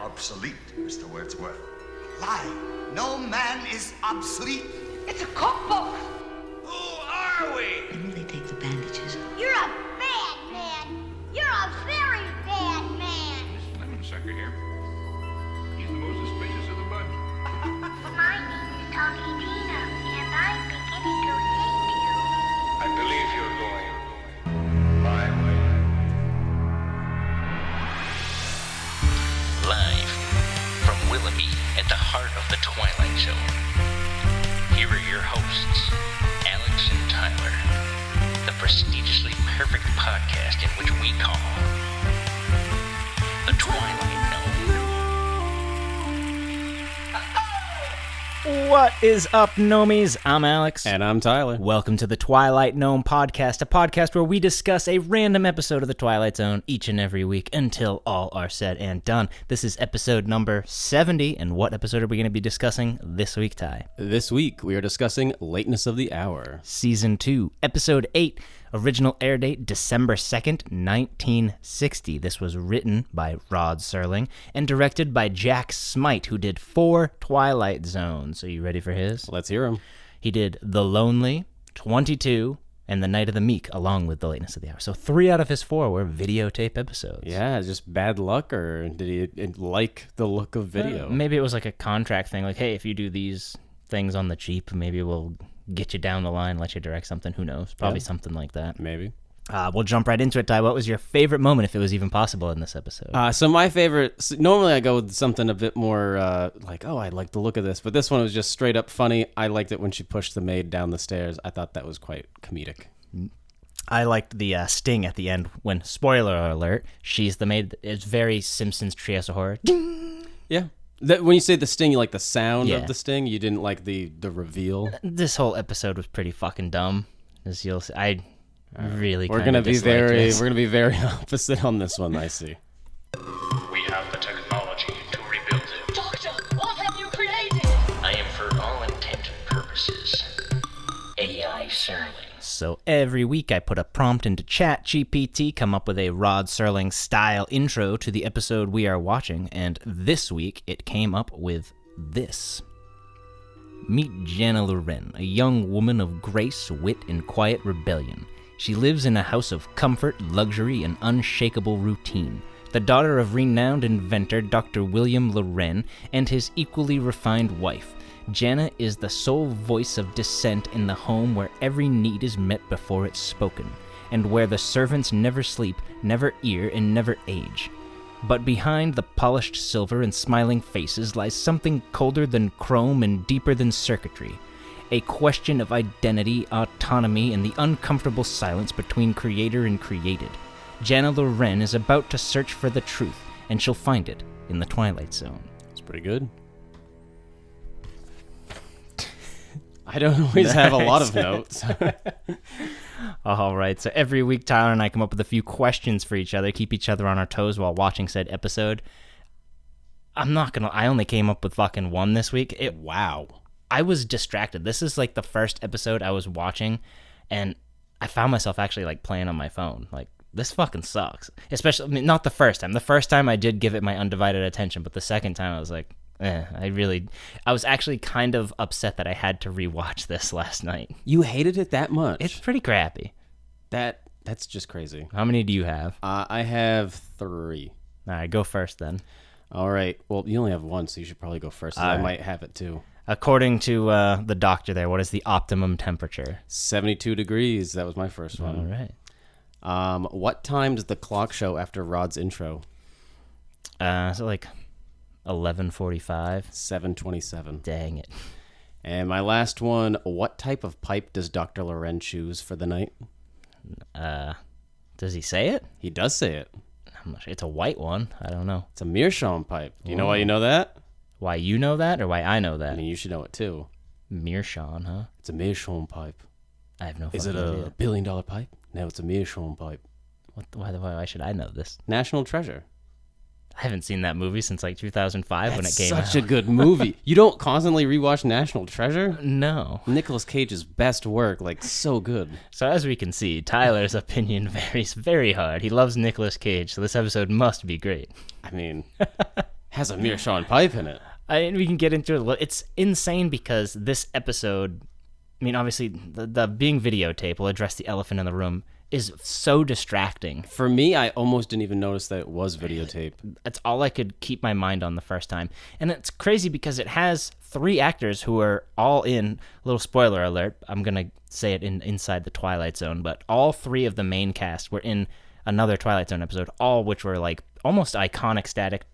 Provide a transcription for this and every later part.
Obsolete, Mr. Wordsworth. Lie. No man is obsolete. It's a cookbook. Who are we? When will they take the bandages off? You're a bad man. You're a very bad man. This lemon sucker here. He's the most suspicious of the bunch. My name is Talkie Tina, and I'm beginning to hate you. I believe you're going my way. Live from Willoughby at the heart of the Twilight Zone. Here are your hosts, Alex and Tyler, the prestigiously perfect podcast in which we call The Twilight Zone. What is up, Gnomies? I'm Alex. And I'm Tyler. Welcome to the Twilight Gnome Podcast, a podcast where we discuss a random episode of the Twilight Zone each and every week until all are said and done. This is episode number 70, and what episode are we going to be discussing this week, Ty? This week, we are discussing Lateness of the Hour. Season 2, Episode 8, original air date December 2nd, 1960. This was written by Rod Serling and directed by Jack Smite, who did 4 Twilight Zones. Are you ready for his? Let's hear him. He did The Lonely, 22, and The Night of the Meek, along with The Lateness of the Hour. So 3 out of his 4 were videotape episodes. Yeah, just bad luck, or did he like the look of video? Maybe it was like a contract thing, like, hey, if you do these things on the cheap, maybe we'll get you down the line, let you direct something. Who knows? Probably something like that. Maybe. We'll jump right into it, Ty. What was your favorite moment, if it was even possible, in this episode? So my favorite, normally I go with something a bit more like, oh, I like the look of this. But this one was just straight up funny. I liked it when she pushed the maid down the stairs. I thought that was quite comedic. I liked the sting at the end when, spoiler alert, she's the maid. It's very Simpsons Treehouse of Horror. Yeah. When you say the sting, you like the sound Yeah. of the sting? You didn't like the reveal? This whole episode was pretty fucking dumb. As you'll see, I really We're kinda gonna be disliked very this. we're gonna be very opposite on this one, I see. We have the technology to rebuild it. Doctor, what have you created? I am, for all intent and purposes, AI Serling. So every week I put a prompt into ChatGPT, come up with a Rod Serling style intro to the episode we are watching, and this week it came up with this. Meet Jana Loren, a young woman of grace, wit, and quiet rebellion. She lives in a house of comfort, luxury, and unshakable routine. The daughter of renowned inventor Dr. William Loren and his equally refined wife, Jana is the sole voice of dissent in the home where every need is met before it's spoken, and where the servants never sleep, never ear, and never age. But behind the polished silver and smiling faces lies something colder than chrome and deeper than circuitry. A question of identity, autonomy, and the uncomfortable silence between creator and created. Jana Loren is about to search for the truth, and she'll find it in the Twilight Zone. It's pretty good. I don't always have a lot of notes. All right, so every week Tyler and I come up with a few questions for each other, keep each other on our toes while watching said episode. I only came up with fucking one this week. Wow. I was distracted. This is like the first episode I was watching, and I found myself actually like playing on my phone. Like, this fucking sucks. Especially, I mean, not the first time. The first time I did give it my undivided attention, but the second time I was like, I was actually kind of upset that I had to rewatch this last night. You hated it that much? It's pretty crappy. That's just crazy. How many do you have? I have 3. All right, go first then. All right. Well, you only have 1, so you should probably go first. I might have it too. According to the doctor there, what is the optimum temperature? 72 degrees. That was my first one. All right. What time does the clock show after Rod's intro? So like 11:45. 7:27. Dang it. And my last one, what type of pipe does Dr. Loren choose for the night? Does he say it? He does say it. I'm not sure. It's a white one. I don't know. It's a meerschaum pipe. Do you know why you know that? Why you know that, or why I know that? I mean, you should know it too. Meerschaum, huh? It's a meerschaum pipe. I have no. Is it fucking a idea. $1 billion pipe? No, it's a meerschaum pipe. Why should I know this? National treasure. I haven't seen that movie since like 2005 when it came out. Such a good movie. You don't constantly rewatch National Treasure? No. Nicolas Cage's best work, like so good. So as we can see, Tyler's opinion varies very hard. He loves Nicolas Cage, so this episode must be great. I mean, has a Meerschaum pipe in it. We can get into it. It's insane because this episode, I mean, obviously, the being videotape will address the elephant in the room, is so distracting. For me, I almost didn't even notice that it was videotape. That's all I could keep my mind on the first time. And it's crazy because it has 3 actors who are all in, little spoiler alert, I'm going to say it inside the Twilight Zone, but all 3 of the main cast were in another Twilight Zone episode, all which were like almost iconic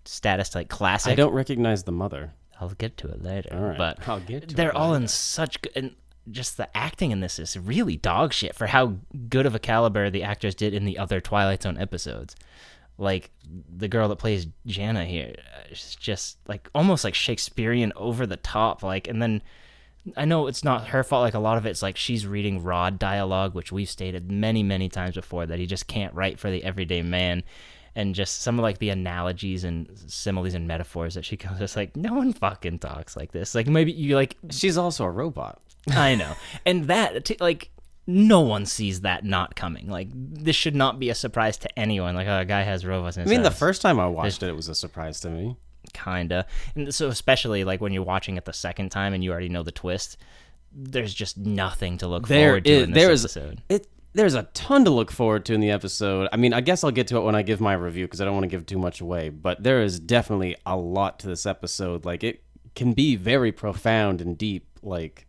status, like classic. I don't recognize the mother. I'll get to it later. All right, but I'll get to they're it all later. in such good... And just the acting in this is really dog shit for how good of a caliber the actors did in the other Twilight Zone episodes. Like, the girl that plays Jana here, is just, like, almost, like, Shakespearean over the top. Like, and then, I know it's not her fault. Like, a lot of it's, like, she's reading raw dialogue, which we've stated many, many times before, that he just can't write for the everyday man. And just some of, like, the analogies and similes and metaphors that she comes, just like, no one fucking talks like this. Like, maybe you, like... She's also a robot. I know. And that, like, no one sees that not coming. Like, this should not be a surprise to anyone. Like, oh, a guy has robots in his The house. first time I watched it was a surprise to me. Kinda. And so especially, like, when you're watching it the second time and you already know the twist, there's just nothing to look forward to in this episode. There's a ton to look forward to in the episode. I mean, I guess I'll get to it when I give my review because I don't want to give too much away. But there is definitely a lot to this episode. Like, it can be very profound and deep. Like...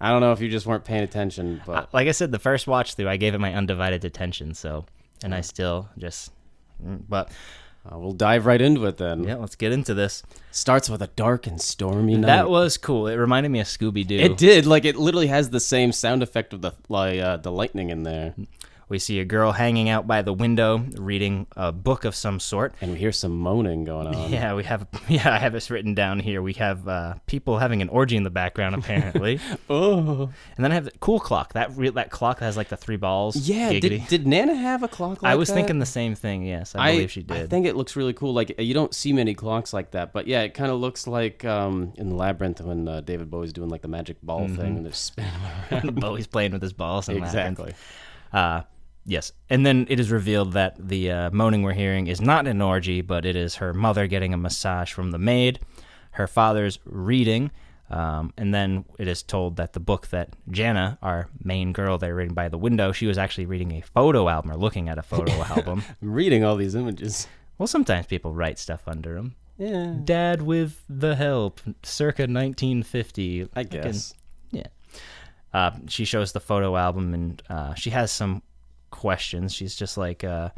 I don't know if you just weren't paying attention, but... Like I said, the first watch through, I gave it my undivided attention, so... And I still just... But... we'll dive right into it then. Yeah, let's get into this. Starts with a dark and stormy night. That was cool. It reminded me of Scooby-Doo. It did. Like, it literally has the same sound effect of the lightning in there. We see a girl hanging out by the window, reading a book of some sort. And we hear some moaning going on. Yeah, I have this written down here. We have people having an orgy in the background, apparently. Oh. And then I have the cool clock. That clock that has like the 3 balls. Yeah, Giggity. did Nana have a clock like that? I was thinking the same thing, yes. I believe she did. I think it looks really cool. Like, you don't see many clocks like that. But yeah, it kind of looks like in the Labyrinth when David Bowie's doing like the magic ball thing and they're spinning around. Bowie's playing with his balls in Exactly. Labyrinth. Yes, and then it is revealed that the moaning we're hearing is not an orgy, but it is her mother getting a massage from the maid, her father's reading, and then it is told that the book that Jana, our main girl there reading by the window, she was actually reading a photo album or looking at a photo album. I'm reading all these images. Well, sometimes people write stuff under them. Yeah. Dad with the Help, circa 1950. I guess. Yeah. She shows the photo album, and she has some questions. She's just like, the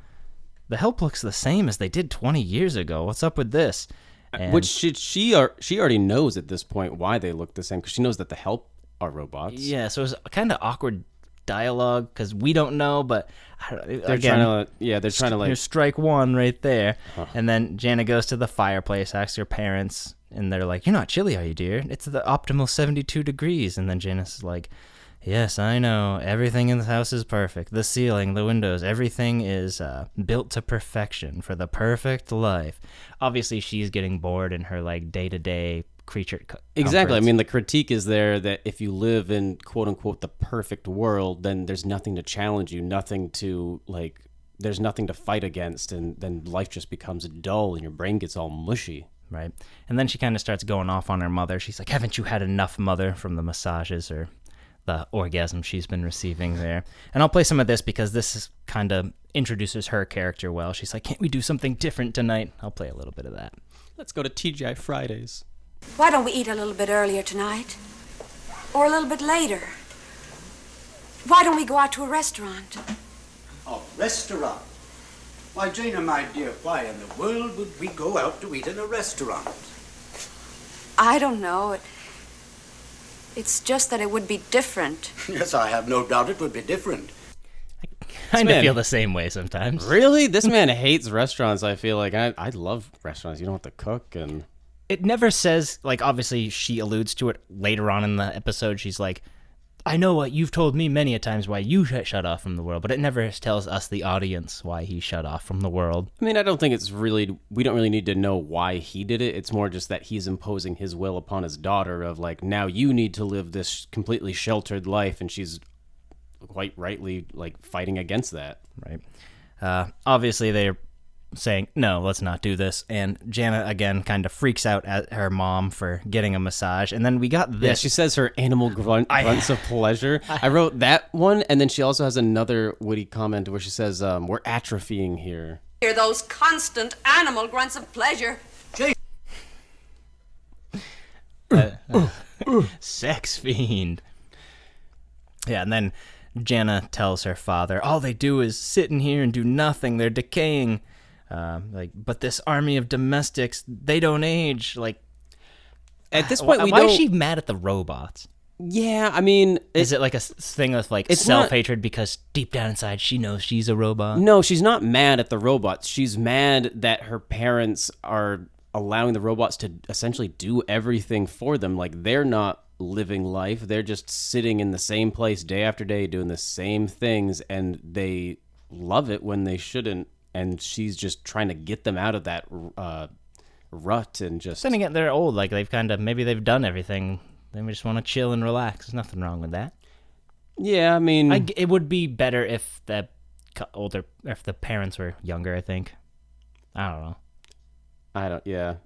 Help looks the same as they did 20 years ago. What's up with this? And Which she already knows at this point why they look the same, because she knows that the Help are robots. Yeah, so it's kind of awkward dialogue because we don't know, but They're trying to like... Here's strike one right there. And then Jana goes to the fireplace, asks her parents, and they're like, "You're not chilly, are you, dear? It's the optimal 72 degrees." And then Janice is like, "Yes, I know. Everything in the house is perfect. The ceiling, the windows, everything is built to perfection for the perfect life." Obviously, she's getting bored in her like day-to-day creature. Exactly. I mean, the critique is there that if you live in quote unquote the perfect world, then there's nothing to challenge you, nothing to like. There's nothing to fight against, and then life just becomes dull, and your brain gets all mushy. Right. And then she kind of starts going off on her mother. She's like, "Haven't you had enough, mother?" from the massages or the orgasm she's been receiving there. And I'll play some of this because this kind of introduces her character well. She's like, "Can't we do something different tonight?" I'll play a little bit of that. Let's go to TGI Fridays. Why don't we eat a little bit earlier tonight? Or a little bit later? Why don't we go out to a restaurant? A restaurant? Why, Jana, my dear, why in the world would we go out to eat in a restaurant? I don't know. It's just that it would be different. Yes, I have no doubt it would be different. Kind of man- feel the same way sometimes. Really? This man hates restaurants, I feel like. I love restaurants. You don't have to cook and... It never says, like, obviously she alludes to it later on in the episode. She's like, I know what you've told me many a times why you shut off from the world, but it never tells us, the audience, why he shut off from the world. I mean, I don't think we don't really need to know why he did it. It's more just that he's imposing his will upon his daughter of like, now you need to live this completely sheltered life, and she's quite rightly like fighting against that. Right. Obviously, they're saying, no, let's not do this. And Jana, again, kind of freaks out at her mom for getting a massage. And then we got this. Yeah, she says her animal grunts of pleasure. I wrote that one, and then she also has another witty comment where she says, we're atrophying here. Hear those constant animal grunts of pleasure. Sex fiend. Yeah, and then Jana tells her father, all they do is sit in here and do nothing. They're decaying. But this army of domestics, they don't age. Like, at this point, why is she mad at the robots? Yeah, I mean, is it like a thing of like self-hatred because deep down inside she knows she's a robot? No, she's not mad at the robots. She's mad that her parents are allowing the robots to essentially do everything for them. Like, they're not living life. They're just sitting in the same place day after day doing the same things, and they love it when they shouldn't. And she's just trying to get them out of that rut and just... Then again, they're old. Like, maybe they've done everything. They just want to chill and relax. There's nothing wrong with that. Yeah, I mean... it would be better if the parents were younger, I think. I don't know.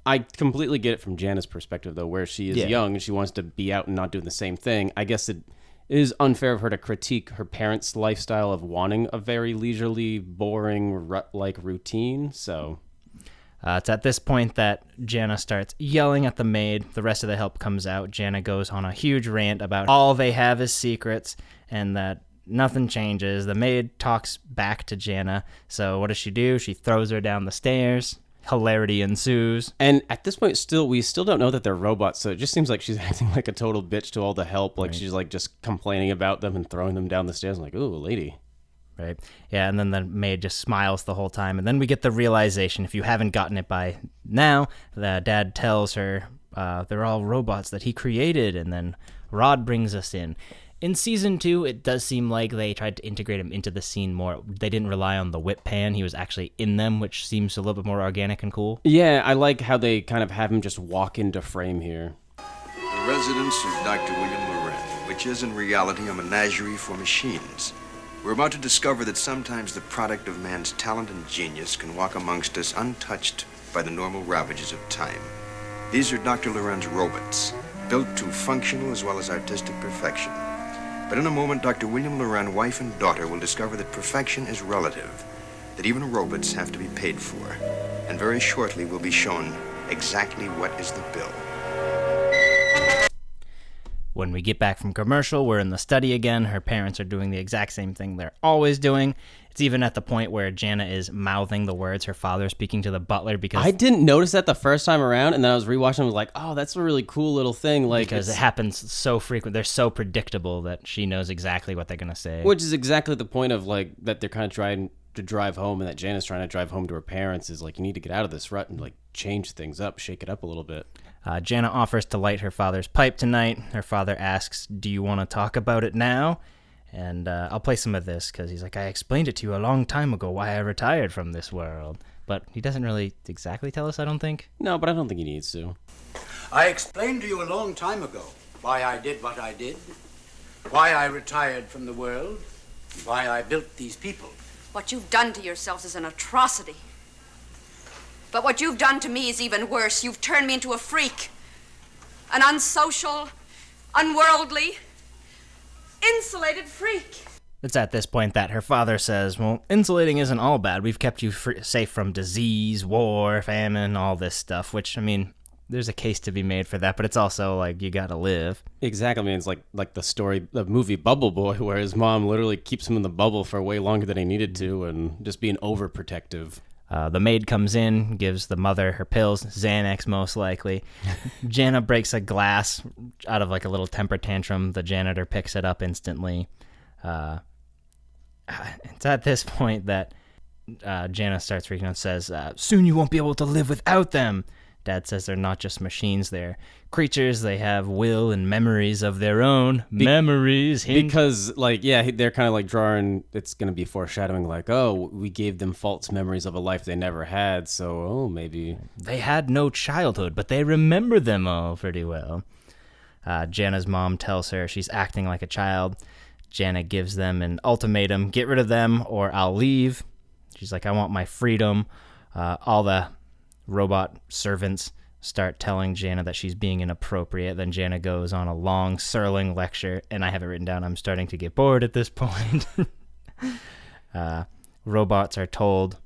I completely get it from Jana's perspective, though, where she is young and she wants to be out and not doing the same thing. I guess it is unfair of her to critique her parents' lifestyle of wanting a very leisurely, boring, rut-like routine, so... It's at this point that Jana starts yelling at the maid. The rest of the help comes out. Jana goes on a huge rant about all they have is secrets and that nothing changes. The maid talks back to Jana. So what does she do? She throws her down the stairs. Hilarity ensues. And at this point, we still don't know that they're robots, so it just seems like she's acting like a total bitch to all the help. Like, she's like just complaining about them and throwing them down the stairs. I'm like, ooh, lady. Right. Yeah, and then the maid just smiles the whole time. And then we get the realization, if you haven't gotten it by now, that Dad tells her they're all robots that he created, and then Rod brings us in. In Season 2, it does seem like they tried to integrate him into the scene more. They didn't rely on the whip pan. He was actually in them, which seems a little bit more organic and cool. Yeah, I like how they kind of have him just walk into frame here. The residence of Dr. William Loren, which is in reality a menagerie for machines. We're about to discover that sometimes the product of man's talent and genius can walk amongst us untouched by the normal ravages of time. These are Dr. Loren's robots, built to functional as well as artistic perfection. But in a moment, Dr. William Loren, wife and daughter, will discover that perfection is relative, that even robots have to be paid for, and very shortly will be shown exactly what is the bill. When we get back from commercial, we're in the study again. Her parents are doing the exact same thing they're always doing. It's even at the point where Jana is mouthing the words her father speaking to the butler because... I didn't notice that the first time around, and then I was rewatching and I was like, oh, that's a really cool little thing. Like, because it happens so frequent. They're so predictable that she knows exactly what they're going to say. Which is exactly the point of, like, that they're kind of trying to drive home, and that Jana's trying to drive home to her parents is, like, you need to get out of this rut and, like, change things up, shake it up a little bit. Jana offers to light her father's pipe tonight. Her father asks, do you want to talk about it now? And I'll play some of this because he's like, I explained it to you a long time ago why I retired from this world. But he doesn't really exactly tell us, I don't think. No, but I don't think he needs to. I explained to you a long time ago why I did what I did, why I retired from the world, why I built these people. What you've done to yourselves is an atrocity. But what you've done to me is even worse. You've turned me into a freak. An unsocial, unworldly, insulated freak. It's at this point that her father says, well, insulating isn't all bad. We've kept you safe from disease, war, famine, all this stuff, which, I mean, there's a case to be made for that, but it's also like, you gotta live. Exactly. I mean, it's like the story, the movie Bubble Boy, where his mom literally keeps him in the bubble for way longer than he needed to and just being overprotective. The maid comes in, gives the mother her pills, Xanax most likely. Jana breaks a glass out of like a little temper tantrum. The janitor picks it up instantly. It's at this point that Jana starts freaking out and says, soon you won't be able to live without them. Dad says they're not just machines, they're creatures. They have will and memories of their own. Memories. Hint. Because, like, yeah, they're kind of like drawing, it's going to be foreshadowing, like, oh, we gave them false memories of a life they never had, so, oh, maybe. They had no childhood, but they remember them all pretty well. Jana's mom tells her she's acting like a child. Jana gives them an ultimatum, get rid of them or I'll leave. She's like, I want my freedom. All the robot servants start telling Jana that she's being inappropriate. Then Jana goes on a long Serling lecture, and I have it written down. I'm starting to get bored at this point. Robots are told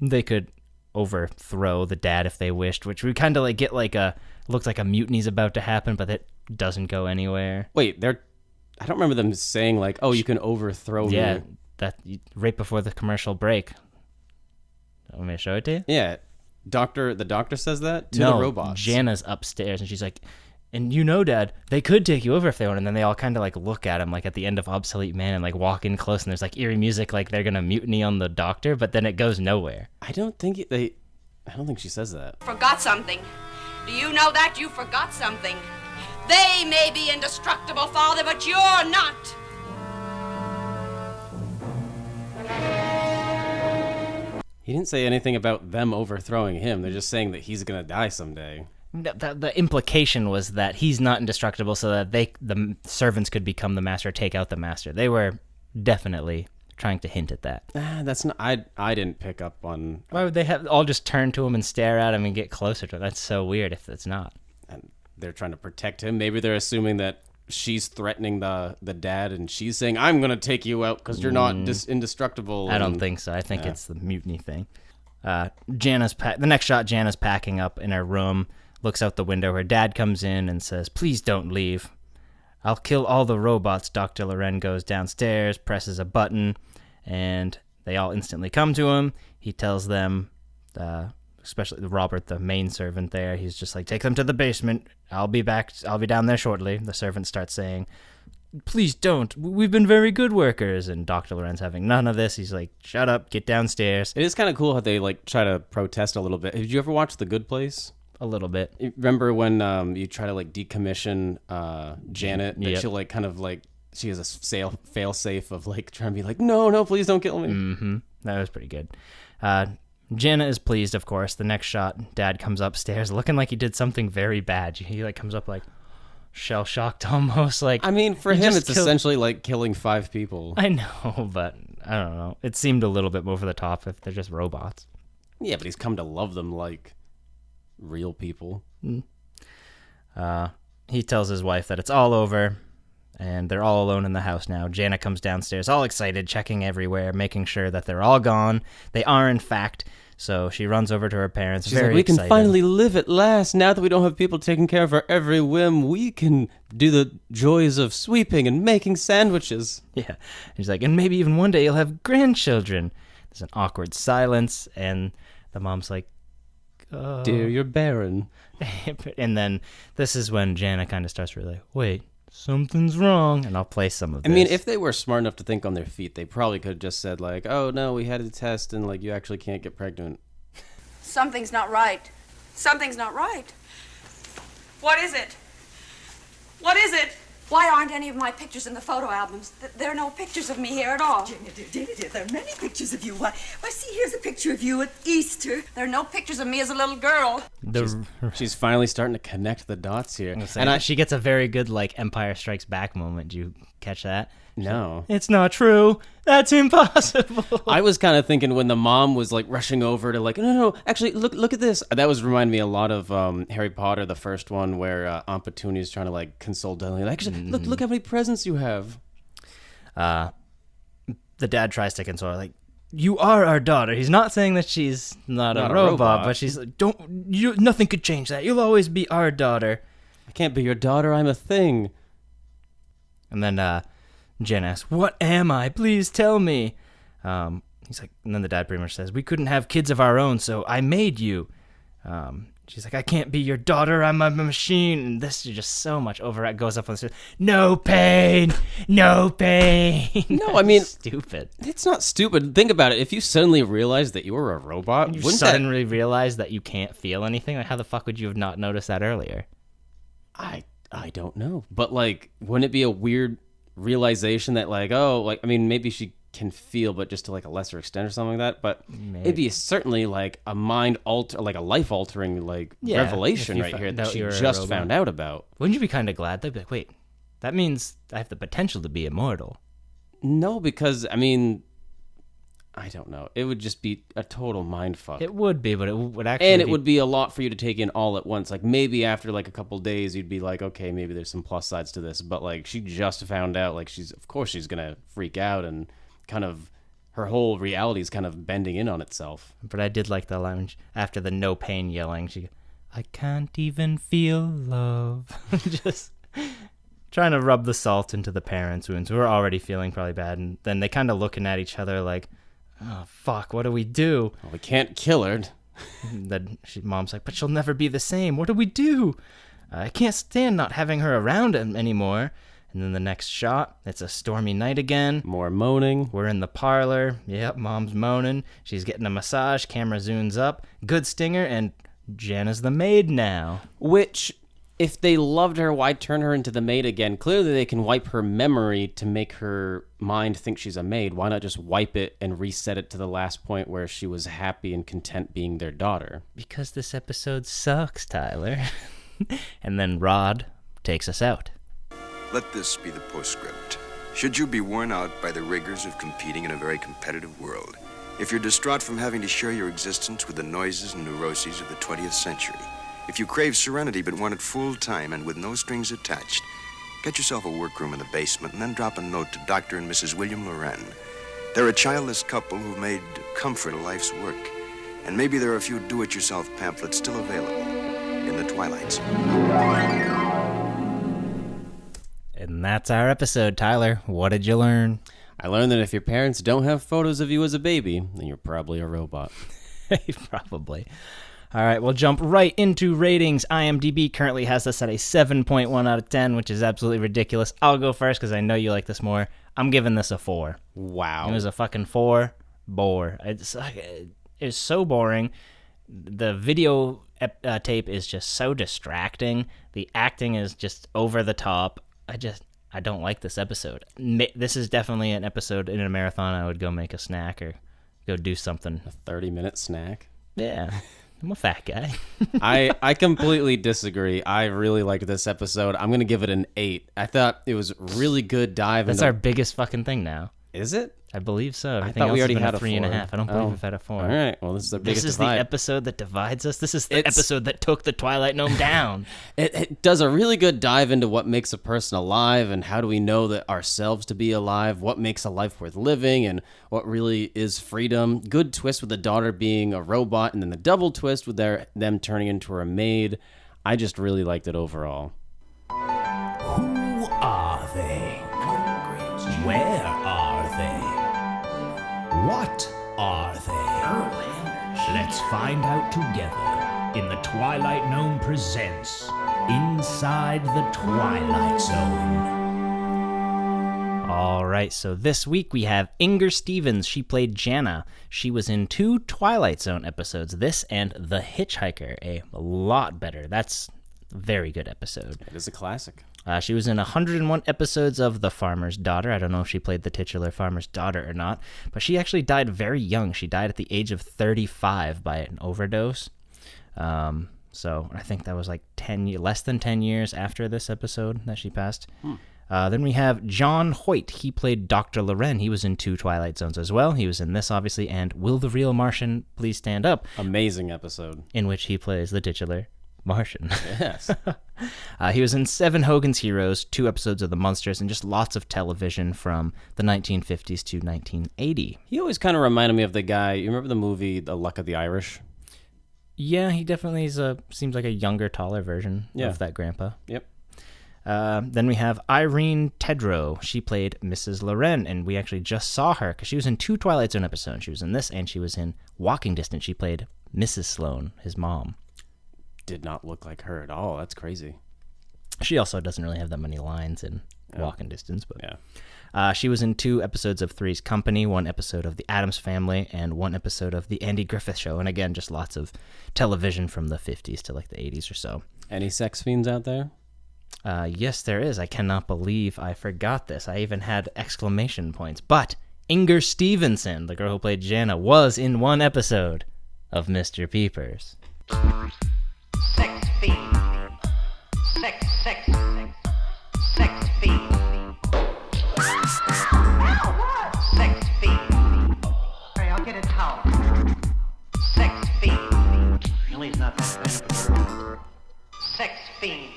they could overthrow the dad if they wished, which we kind of like get like looks like a mutiny's about to happen, but it doesn't go anywhere. Wait, I don't remember them saying like, oh, you can overthrow me. Yeah, that right before the commercial break. Want me to show it to you? Yeah. The doctor says that to the robots. Jana's upstairs, and she's like, and you know, Dad, they could take you over if they want. And then they all kind of like look at him like at the end of Obsolete Man and like walk in close, and there's like eerie music like they're gonna mutiny on the doctor, but then it goes nowhere. I don't think she says that. Forgot something. Do you know that? You forgot something. They may be indestructible, Father, but you're not. He didn't say anything about them overthrowing him. They're just saying that he's going to die someday. The implication was that he's not indestructible so that the servants could become the master or take out the master. They were definitely trying to hint at that. That's not. I didn't pick up on. Why would they have all just turn to him and stare at him and get closer to him? That's so weird if it's not. And they're trying to protect him. Maybe they're assuming that she's threatening the dad, and she's saying, "I'm gonna take you out because you're not indestructible." I don't think so. I think it's the mutiny thing. The next shot, Jana's packing up in her room, looks out the window. Her dad comes in and says, "Please don't leave. I'll kill all the robots." Dr. Loren goes downstairs, presses a button, and they all instantly come to him. He tells them, especially Robert, the main servant there, he's just like, take them to the basement. I'll be back. I'll be down there shortly. The servant starts saying, please don't. We've been very good workers. And Dr. Loren's having none of this. He's like, shut up, get downstairs. It is kind of cool how they like try to protest a little bit. Did you ever watch The Good Place? A little bit. You remember when you try to like decommission Janet? That she'll like kind of like, she has a fail safe of like trying to be like, no, please don't kill me. Mm-hmm. That was pretty good. Jana is pleased, of course. The next shot, Dad comes upstairs looking like he did something very bad. He like comes up like shell-shocked almost. Like, I mean, for him, it's essentially like killing 5 people. I know, but I don't know. It seemed a little bit over the top if they're just robots. Yeah, but he's come to love them like real people. He tells his wife that it's all over, and they're all alone in the house now. Jana comes downstairs, all excited, checking everywhere, making sure that they're all gone. They are, in fact. So she runs over to her parents. She's like, we can finally live at last. Now that we don't have people taking care of our every whim, we can do the joys of sweeping and making sandwiches. Yeah. She's like, and maybe even one day you'll have grandchildren. There's an awkward silence, and the mom's like, dear, you're barren. And then this is when Jana kind of starts really, wait, something's wrong. And I'll play some of this. I mean, if they were smart enough to think on their feet, they probably could have just said like, oh no, we had a test and like you actually can't get pregnant. Something's not right. Something's not right. What is it? What is it? Why aren't any of my pictures in the photo albums? There are no pictures of me here at all. Jana dear, there are many pictures of you. Why, see, here's a picture of you at Easter. There are no pictures of me as a little girl. She's finally starting to connect the dots here. And she gets a very good, like, Empire Strikes Back moment. Do you catch that? No. It's not true. That's impossible. I was kind of thinking when the mom was like rushing over to like, no, actually, look at this. That was reminding me a lot of Harry Potter, the first one, where Aunt Petunia's trying to like console Dudley. Like, actually, look how many presents you have. The dad tries to console her, like, you are our daughter. He's not saying that she's not a robot, but she's like, nothing could change that. You'll always be our daughter. I can't be your daughter. I'm a thing. And then Jen asks, what am I? Please tell me. He's like, and then the dad pretty much says, we couldn't have kids of our own, so I made you. She's like, I can't be your daughter, I'm a machine. And this is just so much overreact. Goes up on the stairs. No pain. No pain. No, I mean, stupid. It's not stupid. Think about it. If you suddenly realize that you were a robot, You wouldn't suddenly realize that you can't feel anything? Like, how the fuck would you have not noticed that earlier? I don't know. But, like, wouldn't it be a weird realization that, like, oh, like, I mean, maybe she can feel, but just to, like, a lesser extent or something like that. But it'd be certainly, like, a like, a life-altering, like, revelation right here that she just found out about. Wouldn't you be kind of glad? They'd be like, wait, that means I have the potential to be immortal. No, because, I mean, I don't know. It would just be a total mindfuck. It would be, but it would actually And it would be a lot for you to take in all at once. Like, maybe after, like, a couple days, you'd be like, okay, maybe there's some plus sides to this. But, like, she just found out, like, of course she's going to freak out and kind of, her whole reality is kind of bending in on itself. But I did like the lounge after the no pain yelling. I can't even feel love. Just trying to rub the salt into the parents' wounds who are already feeling probably bad. And then they kind of looking at each other like, oh, fuck, what do we do? Well, we can't kill her. Then mom's like, but she'll never be the same. What do we do? I can't stand not having her around anymore. And then the next shot, it's a stormy night again. More moaning. We're in the parlor. Yep, mom's moaning. She's getting a massage. Camera zooms up. Good stinger, and Jana's the maid now. Which, if they loved her, why turn her into the maid again? Clearly they can wipe her memory to make her mind think she's a maid. Why not just wipe it and reset it to the last point where she was happy and content being their daughter? Because this episode sucks, Tyler. And then Rod takes us out. Let this be the postscript. Should you be worn out by the rigors of competing in a very competitive world, if you're distraught from having to share your existence with the noises and neuroses of the 20th century, if you crave serenity but want it full time and with no strings attached, get yourself a workroom in the basement and then drop a note to Dr. and Mrs. William Loren. They're a childless couple who've made comfort a life's work. And maybe there are a few do-it-yourself pamphlets still available in the Twilight Zone. And that's our episode, Tyler. What did you learn? I learned that if your parents don't have photos of you as a baby, then you're probably a robot. Probably. All right, we'll jump right into ratings. IMDb currently has this at a 7.1 out of 10, which is absolutely ridiculous. I'll go first because I know you like this more. I'm giving this a 4. Wow. It was a fucking 4. Bore. It's so boring. The video tape is just so distracting. The acting is just over the top. I don't like this episode. This is definitely an episode in a marathon I would go make a snack or go do something. A 30-minute snack? Yeah. I'm a fat guy. I completely disagree. I really liked this episode. I'm going to give it an 8. I thought it was really good dive. That's our biggest fucking thing now. Is it? I believe so. I thought we already had a 3.5. I don't believe we've had a 4. All right. Well, this is the biggest This is divide. the episode that divides us. This is the episode that took the Twilight Gnome down. It does a really good dive into what makes a person alive and how do we know that ourselves to be alive, what makes a life worth living, and what really is freedom. Good twist with the daughter being a robot, and then the double twist with them turning into a maid. I just really liked it overall. Who are they? Where are they? What are they? Let's find out together in the Twilight Gnome Presents Inside the Twilight Zone. All right, so this week we have Inger Stevens. She played Jana. She was in 2 Twilight Zone episodes, this and The Hitchhiker, a lot better. That's a very good episode. It is a classic. She was in 101 episodes of The Farmer's Daughter. I don't know if she played the titular Farmer's Daughter or not, but she actually died very young. She died at the age of 35 by an overdose. So I think that was like less than 10 years after this episode that she passed. Then we have John Hoyt. He played Dr. Loren. He was in 2 Twilight Zones as well. He was in this, obviously, and Will the Real Martian Please Stand Up? Amazing episode. In which he plays the titular Martian. Yes. He was in 7 Hogan's Heroes, 2 episodes of The Munsters, and just lots of television from the 1950s to 1980. He always kind of reminded me of the guy, you remember the movie The Luck of the Irish? Yeah, he definitely seems like a younger, taller version of that grandpa. Yep. Then we have Irene Tedrow. She played Mrs. Loren, and we actually just saw her because she was in 2 Twilight Zone episodes. She was in this, and she was in Walking Distance. She played Mrs. Sloan, his mom. did not look like her at all. That's crazy. She also doesn't really have that many lines in Walking Distance, but yeah. She was in 2 episodes of Three's Company, 1 episode of The Addams Family, and 1 episode of The Andy Griffith Show. And again, just lots of television from the 50s to like the 80s or so. Any sex fiends out there? Yes, there is. I cannot believe I forgot this. I even had exclamation points. But Inger Stevenson, the girl who played Jana, was in 1 episode of Mr. Peepers. Sex fiend. Sex fiend. Sex fiend. Hey, I'll get a towel. Sex fiend. Ellie's not that kind of a girl. Sex fiend.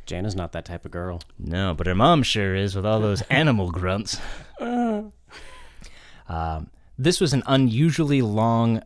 Jana's not that type of girl. No, but her mom sure is with all those animal grunts. This was an unusually long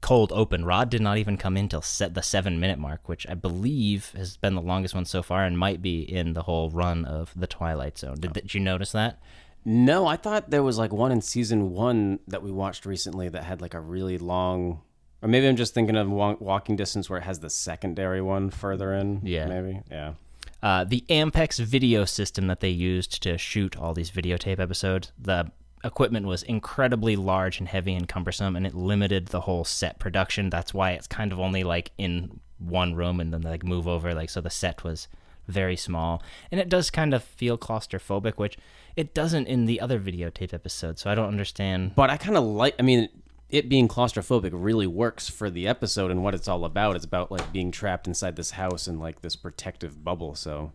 cold open. Rod did not even come in till the 7-minute mark, which I believe has been the longest one so far and might be in the whole run of The Twilight Zone. Did you notice that? No, I thought there was like one in season 1 that we watched recently that had like a really long, or maybe I'm just thinking of Walking Distance where it has the secondary one further in. Yeah. Maybe. Yeah. The Ampex video system that they used to shoot all these videotape episodes, the equipment was incredibly large and heavy and cumbersome, and it limited the whole set production. That's why it's kind of only like in one room and then like move over, like, so the set was very small. And it does kind of feel claustrophobic, which it doesn't in the other videotape episodes, so I don't understand. But I kind of like, I mean, it being claustrophobic really works for the episode and what it's all about. It's about like being trapped inside this house and like this protective bubble, so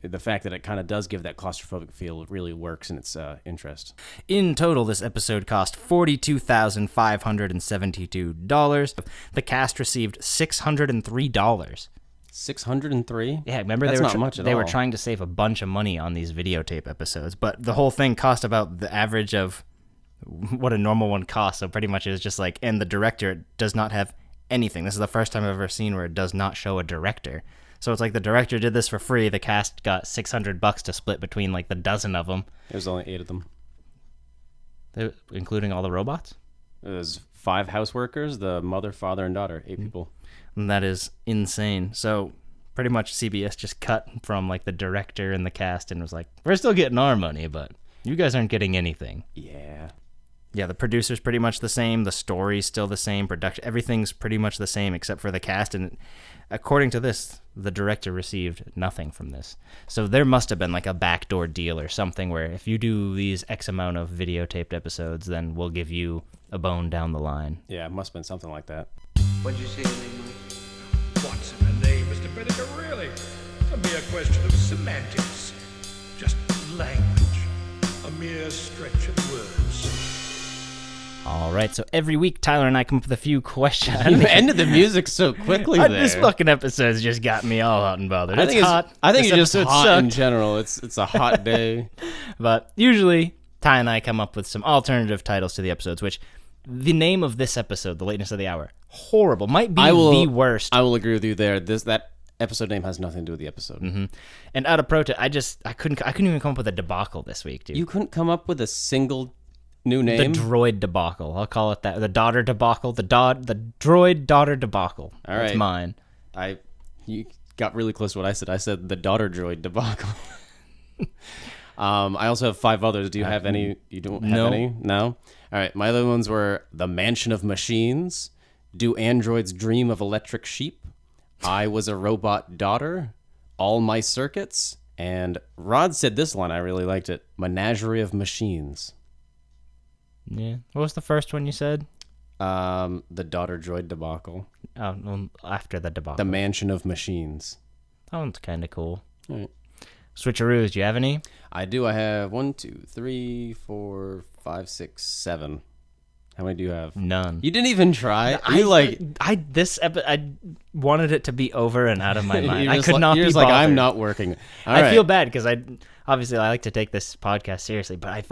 the fact that it kind of does give that claustrophobic feel really works in its interest. In total, this episode cost $42,572. The cast received $603. 603? Yeah, remember That's not much at all. They were trying to save a bunch of money on these videotape episodes, but the whole thing cost about the average of what a normal one costs. So pretty much it was just like, and the director does not have anything. This is the first time I've ever seen where it does not show a director. So it's like the director did this for free. The cast got $600 to split between like the dozen of them. There's only 8 of them. Including all the robots? There's 5 house workers, the mother, father, and daughter. 8 people. And that is insane. So pretty much CBS just cut from like the director and the cast and was like, we're still getting our money, but you guys aren't getting anything. Yeah. Yeah, the producer's pretty much the same. The story's still the same. Production, everything's pretty much the same except for the cast. And according to this, the director received nothing from this. So there must have been like a backdoor deal or something where if you do these X amount of videotaped episodes, then we'll give you a bone down the line. Yeah, it must have been something like that. What'd you say your name was? What's in a name, Mr. Benedict, really? A mere question of semantics. Just language. A mere stretch of words. All right, so every week Tyler and I come up with a few questions. You ended the music so quickly there. This fucking episode's just got me all hot and bothered. I think it's hot. I think This it's just episode hot in sucked. general. It's a hot day. But usually Ty and I come up with some alternative titles to the episodes, which the name of this episode, The Lateness of the Hour, horrible. Might be the worst. I will agree with you there. That episode name has nothing to do with the episode. Mm-hmm. And out of protest, I couldn't even come up with a debacle this week, dude. You couldn't come up with a single new name? The droid debacle. I'll call it that. The daughter debacle. The droid daughter debacle. All That's right. mine. You got really close to what I said. I said the daughter droid debacle. I also have 5 others. Do you have any? You don't have any? No? All right. My other ones were The Mansion of Machines, Do Androids Dream of Electric Sheep, I Was a Robot Daughter, All My Circuits, and Rod said this one. I really liked it. Menagerie of Machines. Yeah. What was the first one you said? The daughter droid debacle. Oh, well, after the debacle. The Mansion of Machines. That one's kind of cool. All right. Switcheroos, do you have any? I do. I have 1, 2, 3, 4, 5, 6, 7. How many do you have? None. You didn't even try. I wanted it to be over and out of my mind. I could not be You're bothered. like, I'm not working. All I right. feel bad because obviously I like to take this podcast seriously, but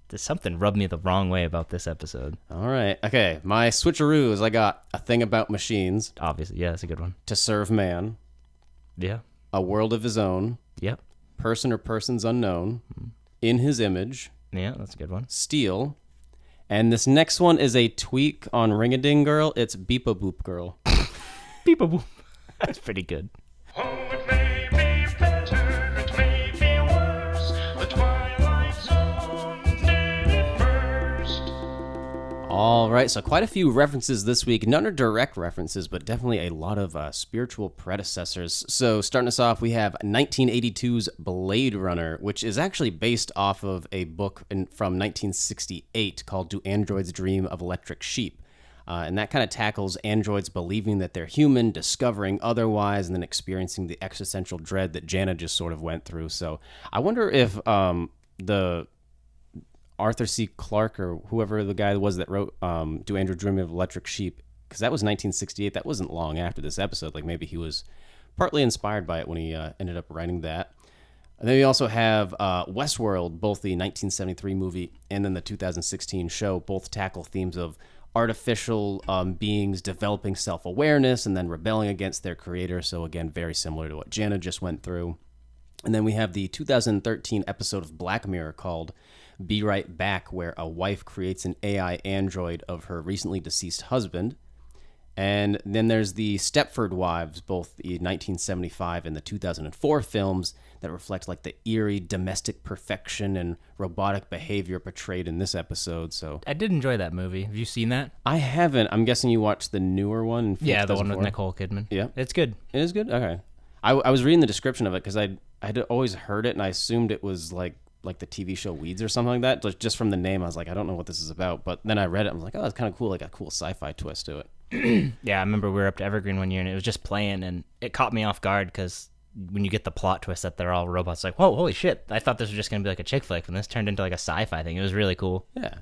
there's something rubbed me the wrong way about this episode. All right. Okay. My switcheroos, I got A Thing About Machines. Obviously. Yeah, that's a good one. To Serve Man. Yeah. A World of His Own. Yep. Person or Persons Unknown. In His Image. Yeah, that's a good one. Steel. And this next one is a tweak on Ring-a-Ding Girl. It's Beep-a-Boop Girl. Beep a boop. That's pretty good. Oh, it may be better, it may be worse. The Twilight Zone did it first. All right, so quite a few references this week. None are direct references, but definitely a lot of spiritual predecessors. So starting us off, we have 1982's Blade Runner, which is actually based off of a book from 1968 called Do Androids Dream of Electric Sheep? And that kind of tackles androids believing that they're human, discovering otherwise, and then experiencing the existential dread that Jana just sort of went through. So I wonder if the Arthur C. Clarke or whoever the guy was that wrote Do Androids Dream of Electric Sheep, because that was 1968. That wasn't long after this episode. Like maybe he was partly inspired by it when he ended up writing that. And then we also have Westworld, both the 1973 movie and then the 2016 show, both tackle themes of artificial beings developing self-awareness and then rebelling against their creator. So again, very similar to what Jana just went through. And then we have the 2013 episode of Black Mirror called Be Right Back, where a wife creates an AI android of her recently deceased husband. And then there's the Stepford Wives, both the 1975 and the 2004 films that reflect like the eerie domestic perfection and robotic behavior portrayed in this episode. So I did enjoy that movie. Have you seen that? I haven't. I'm guessing you watched the newer one. Yeah, the one with Nicole Kidman. Yeah, it's good. It is good. Okay, I was reading the description of it because I'd always heard it and I assumed it was like the TV show Weeds or something like that. Just from the name, I was like, I don't know what this is about. But then I read it. I was like, oh, it's kind of cool. Like a cool sci-fi twist to it. Yeah, I remember we were up to Evergreen one year and it was just playing and it caught me off guard because when you get the plot twist that they're all robots, like, whoa, holy shit. I thought this was just going to be like a chick flick and this turned into like a sci-fi thing. It was really cool. Yeah.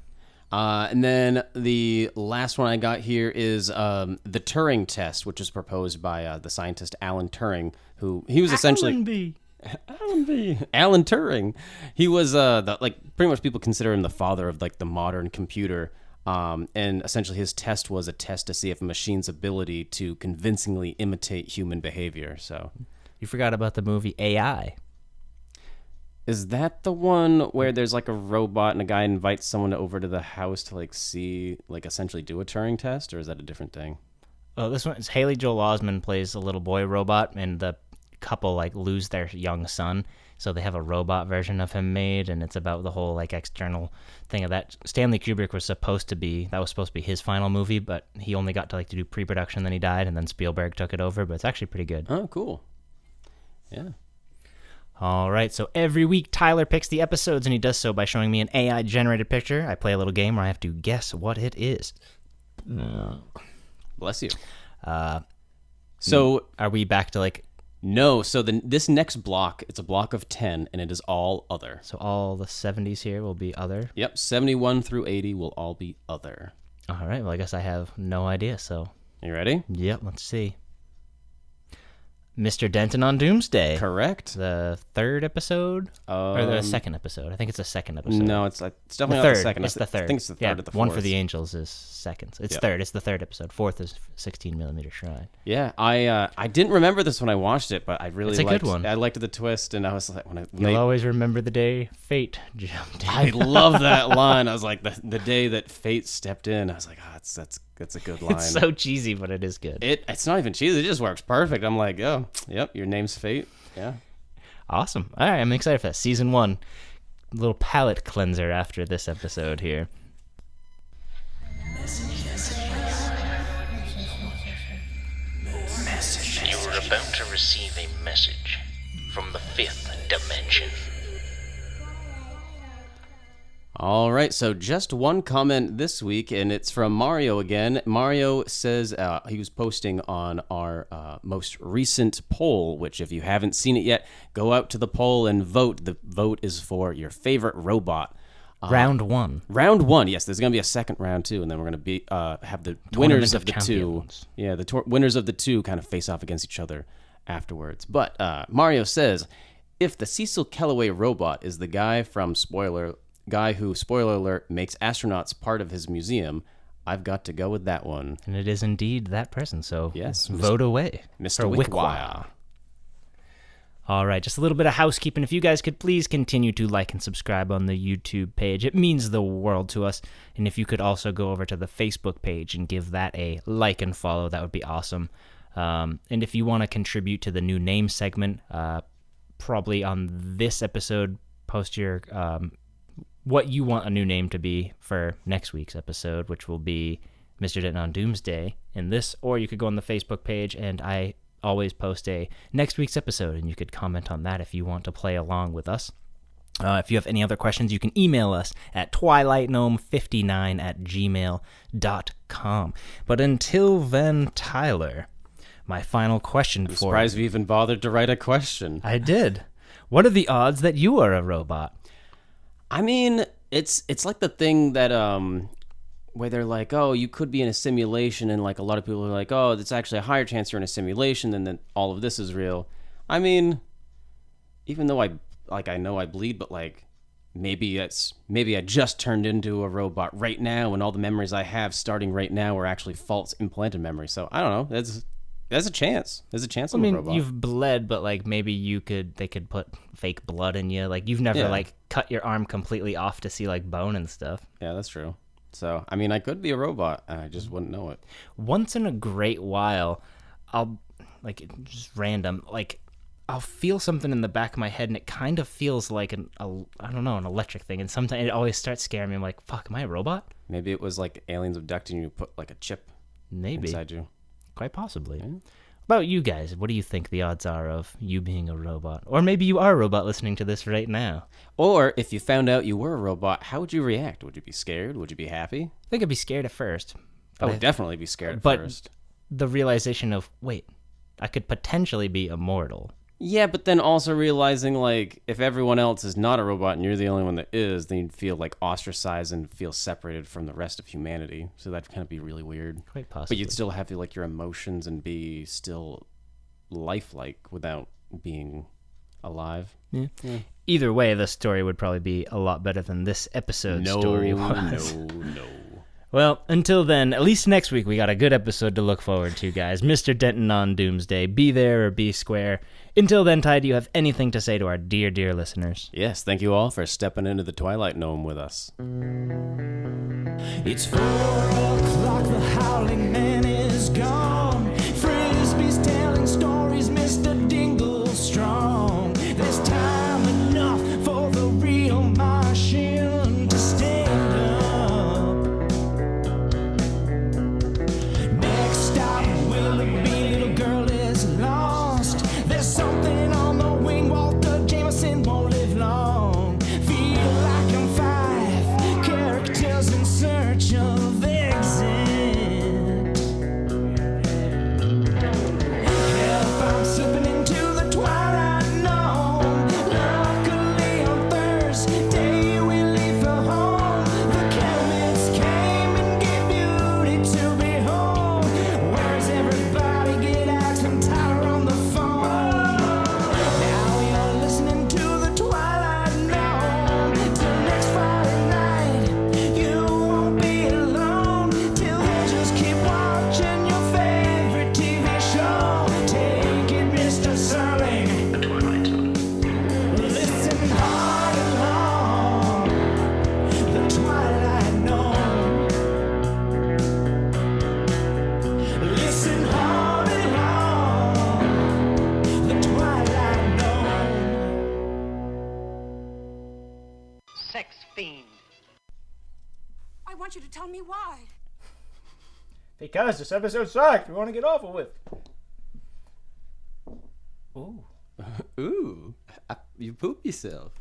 And then the last one I got here is the Turing test, which is proposed by the scientist Alan Turing, who he was essentially... Alan Turing. He was pretty much people consider him the father of like the modern computer. And essentially his test was a test to see if a machine's ability to convincingly imitate human behavior. So you forgot about the movie AI. Is that the one where there's like a robot and a guy invites someone over to the house to like see, like essentially do a Turing test, or is that a different thing? Oh, this one is Haley Joel Osment plays a little boy robot, and the couple like lose their young son, so they have a robot version of him made, and it's about the whole like external thing of that. Stanley Kubrick was supposed to be his final movie, but he only got to like to do pre-production, then he died, and then Spielberg took it over. But it's actually pretty good. Oh, cool. Yeah. All right, so every week Tyler picks the episodes, and he does so by showing me an AI-generated picture. I play a little game where I have to guess what it is. Bless you. So are we back to like... No, so this next block, it's a block of 10, and it is all other. So all the 70s here will be other? Yep, 71 through 80 will all be other. All right, well, I guess I have no idea, so... You ready? Yep, let's see. Mr. Denton on Doomsday. Correct. The third episode? Or the second episode? I think it's the second episode. No, it's definitely not the second. It's the third. I think it's the third or the fourth. One for the Angels is second. It's third. It's the third episode. Fourth is 16mm Shrine. Yeah, I didn't remember this when I watched it, but I really liked good one. I liked the twist, and I was like, You'll always remember the day fate jumped in. I love that line. I was like, the day that fate stepped in. I was like, that's a good line. It's so cheesy, but it is good. It's not even cheesy. It just works perfect. I'm like, oh, yep, your name's Fate. Yeah. Awesome. All right, I'm excited for that. Season 1. A little palate cleanser after this episode here. You are about to receive a message from the 5th dimension. All right, so just one comment this week, and it's from Mario again. Mario says he was posting on our most recent poll, which if you haven't seen it yet, go out to the poll and vote. The vote is for your favorite robot. Round 1. Round 1, yes. There's going to be a second round, too, and then we're going to have the winners of the champions. two. Yeah, the winners of the two kind of face off against each other afterwards. But Mario says, if the Cecil Kellaway robot is the guy from who, spoiler alert, makes astronauts part of his museum, I've got to go with that one. And it is indeed that person, so yes, vote away. Mr. Wickwire. All right, just a little bit of housekeeping. If you guys could please continue to like and subscribe on the YouTube page. It means the world to us. And if you could also go over to the Facebook page and give that a like and follow, that would be awesome. And if you want to contribute to the new name segment, probably on this episode, post your what you want a new name to be for next week's episode, which will be Mr. Denton on Doomsday in this, or you could go on the Facebook page, and I always post a next week's episode, and you could comment on that if you want to play along with us. If you have any other questions, you can email us at twilightgnome59@gmail.com. But until then, Tyler, my final question I'm surprised we even bothered to write a question. I did. What are the odds that you are a robot? I mean, it's like the thing that where they're like, oh, you could be in a simulation, and like a lot of people are like, oh, it's actually a higher chance you're in a simulation than that all of this is real. I mean, even though I know I bleed, but like maybe I just turned into a robot right now, and all the memories I have starting right now are actually false implanted memories. So I don't know. There's a chance. There's a chance I'm a robot. You've bled, but like maybe they could put fake blood in you. Like you've never like cut your arm completely off to see like bone and stuff. Yeah, that's true. So I mean, I could be a robot, and I just wouldn't know it. Once in a great while, I'll like just random like I'll feel something in the back of my head, and it kind of feels like an electric thing. And sometimes it always starts scaring me. I'm like, fuck, am I a robot? Maybe it was like aliens abducting you, put like a chip inside you. Quite possibly. Yeah. About you guys, what do you think the odds are of you being a robot? Or maybe you are a robot listening to this right now. Or if you found out you were a robot, how would you react? Would you be scared? Would you be happy? I think I'd be scared at first. I would definitely be scared at first. But the realization of, wait, I could potentially be immortal. Yeah, but then also realizing, like, if everyone else is not a robot and you're the only one that is, then you'd feel, like, ostracized and feel separated from the rest of humanity. So that'd kind of be really weird. Quite possibly. But you'd still have, like, your emotions and be still lifelike without being alive. Yeah. Either way, the story would probably be a lot better than this episode's story was. No. Well, until then, at least next week we got a good episode to look forward to, guys. Mr. Denton on Doomsday. Be there or be square. Until then, Ty, do you have anything to say to our dear, dear listeners? Yes, thank you all for stepping into the Twilight Gnome with us. It's 4 o'clock, the howling man is gone. Frisbee's telling stories, Mr. Dingle's strong. There's time enough for the real Martian to stand up. Next stop, Willoughby, little girl is lost. There's something on the wing, Walter Jameson won't live long. Feel like I'm 5 characters in search of exit. Help, I'm slipping into the twilight known. Luckily on Thursday we leave for home. The chemists came and gave beauty to behold. Where's everybody? Get Axel Tyler on the phone. Now you're listening to the Twilight Known. Till next Friday night, you won't be alone. Till then, just keep watching your favorite TV show. Take it, Mr. Serling. Listen hard and long. The Twilight Known. Listen hard and long. The Twilight Known. Sex fiend. I want you to tell me why. Because this episode sucked. We want to get over with. Ooh, you poop yourself.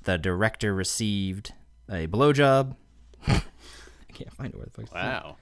The director received a blowjob. I can't find it where the fuck's Wow.